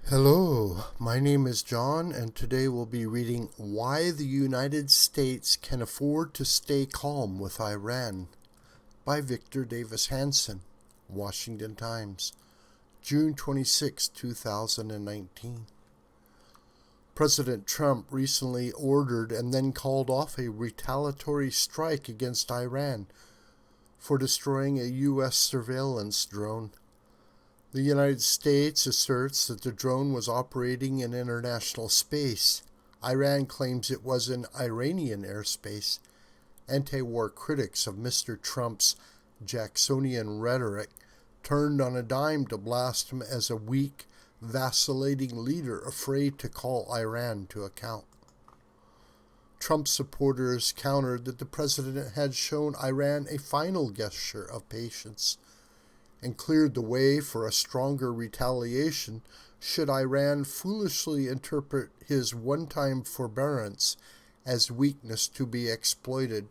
Hello, my name is John, and today we'll be reading Why the United States Can Afford to Stay Calm with Iran by Victor Davis Hanson, Washington Times, June 26, 2019. President Trump recently ordered and then called off a retaliatory strike against Iran for destroying a U.S. surveillance drone. The United States asserts that the drone was operating in international space. Iran claims it was in Iranian airspace. Anti-war critics of Mr. Trump's Jacksonian rhetoric turned on a dime to blast him as a weak, vacillating leader afraid to call Iran to account. Trump supporters countered that the president had shown Iran a final gesture of patience and cleared the way for a stronger retaliation should Iran foolishly interpret his one-time forbearance as weakness to be exploited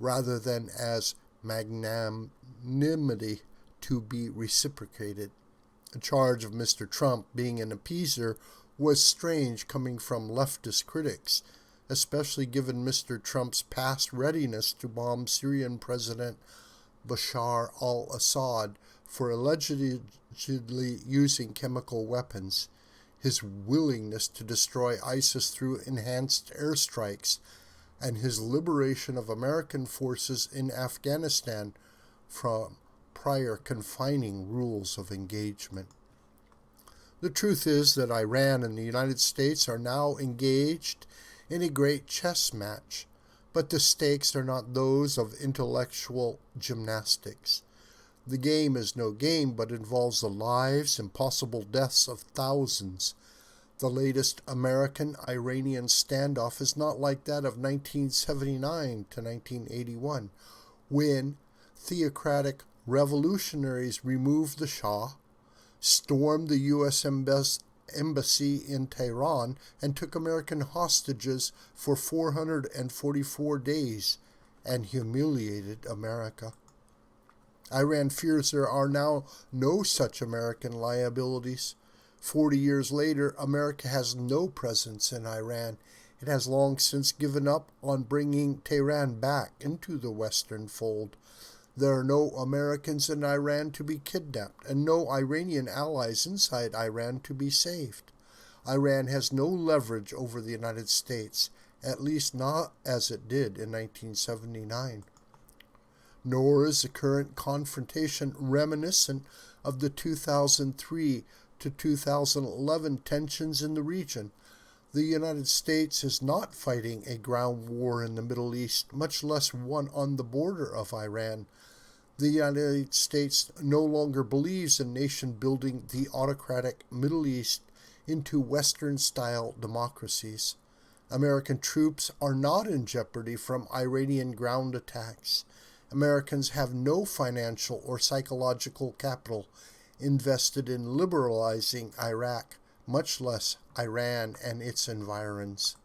rather than as magnanimity to be reciprocated. The charge of Mr. Trump being an appeaser was strange coming from leftist critics, especially given Mr. Trump's past readiness to bomb Syrian President Bashar al-Assad for allegedly using chemical weapons, his willingness to destroy ISIS through enhanced airstrikes, and his liberation of American forces in Afghanistan from prior confining rules of engagement. The truth is that Iran and the United States are now engaged in a great chess match, but the stakes are not those of intellectual gymnastics. The game is no game, but involves the lives and possible deaths of thousands. The latest American-Iranian standoff is not like that of 1979 to 1981, when theocratic revolutionaries removed the Shah, stormed the U.S. embassy in Tehran, and took American hostages for 444 days and humiliated America. Iran fears there are now no such American liabilities. 40 years later, America has no presence in Iran. It has long since given up on bringing Tehran back into the Western fold. There are no Americans in Iran to be kidnapped, and no Iranian allies inside Iran to be saved. Iran has no leverage over the United States, at least not as it did in 1979. Nor is the current confrontation reminiscent of the 2003 to 2011 tensions in the region. The United States is not fighting a ground war in the Middle East, much less one on the border of Iran. The United States no longer believes in nation-building the autocratic Middle East into Western-style democracies. American troops are not in jeopardy from Iranian ground attacks. Americans have no financial or psychological capital invested in liberalizing Iraq, much less Iran and its environs.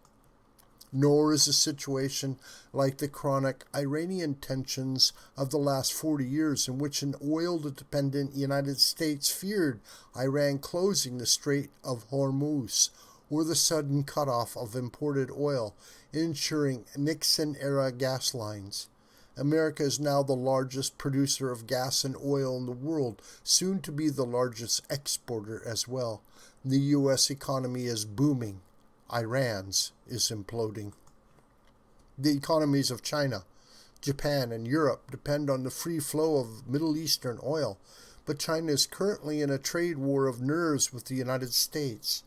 Nor is the situation like the chronic Iranian tensions of the last 40 years, in which an oil-dependent United States feared Iran closing the Strait of Hormuz, or the sudden cutoff of imported oil, ensuring Nixon-era gas lines. America is now the largest producer of gas and oil in the world, soon to be the largest exporter as well. The U.S. economy is booming. Iran's is imploding. The economies of China, Japan, and Europe depend on the free flow of Middle Eastern oil, but China is currently in a trade war of nerves with the United States,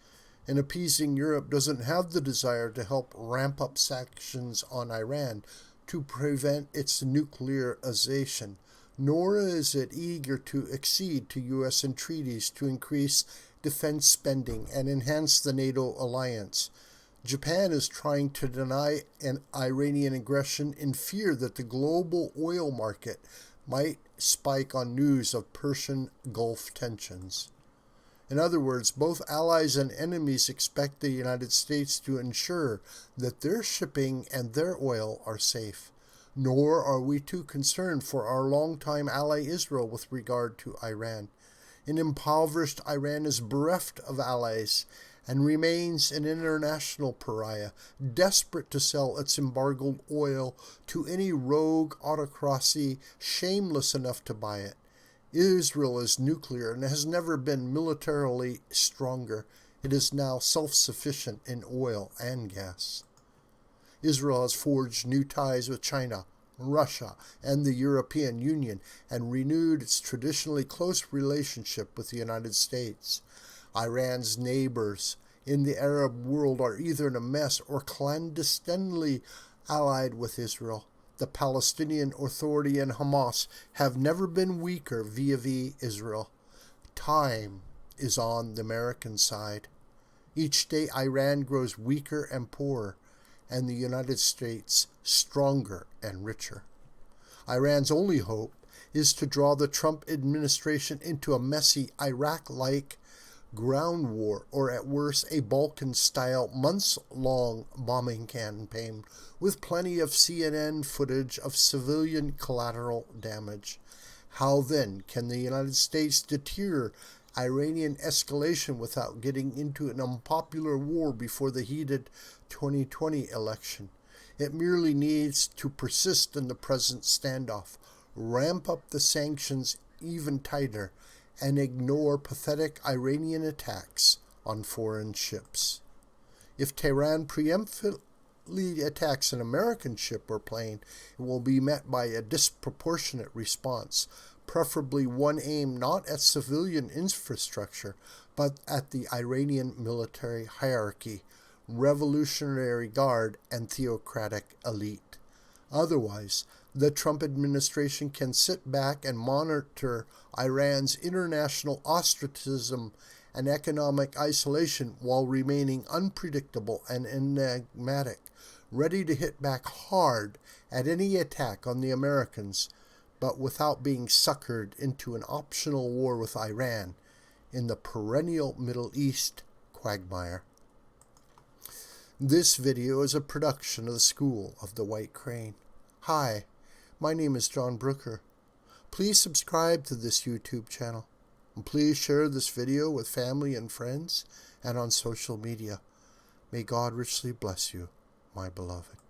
and appeasing Europe doesn't have the desire to help ramp up sanctions on Iran to prevent its nuclearization, nor is it eager to accede to U.S. entreaties to increase defense spending and enhance the NATO alliance. Japan is trying to deny an Iranian aggression in fear that the global oil market might spike on news of Persian Gulf tensions. In other words, both allies and enemies expect the United States to ensure that their shipping and their oil are safe. Nor are we too concerned for our longtime ally Israel with regard to Iran. An impoverished Iran is bereft of allies and remains an international pariah, desperate to sell its embargoed oil to any rogue autocracy shameless enough to buy it. Israel is nuclear and has never been militarily stronger. It is now self-sufficient in oil and gas. Israel has forged new ties with China, Russia, and the European Union, and renewed its traditionally close relationship with the United States. Iran's neighbors in the Arab world are either in a mess or clandestinely allied with Israel. The Palestinian Authority and Hamas have never been weaker vis-a-vis Israel. Time is on the American side. Each day Iran grows weaker and poorer, and the United States stronger and richer. Iran's only hope is to draw the Trump administration into a messy Iraq-like ground war, or at worst a Balkan-style months-long bombing campaign with plenty of CNN footage of civilian collateral damage. How then can the United States deter Iranian escalation without getting into an unpopular war before the heated 2020 election? It merely needs to persist in the present standoff, ramp up the sanctions even tighter, and ignore pathetic Iranian attacks on foreign ships. If Tehran preemptively attacks an American ship or plane, it will be met by a disproportionate response, preferably one aimed not at civilian infrastructure, but at the Iranian military hierarchy, Revolutionary Guard, and theocratic elite. Otherwise, the Trump administration can sit back and monitor Iran's international ostracism and economic isolation while remaining unpredictable and enigmatic, ready to hit back hard at any attack on the Americans, but without being suckered into an optional war with Iran in the perennial Middle East quagmire. This video is a production of the School of the White Crane. Hi, my name is John Brooker. Please subscribe to this YouTube channel, and please share this video with family and friends and on social media. May God richly bless you, my beloved.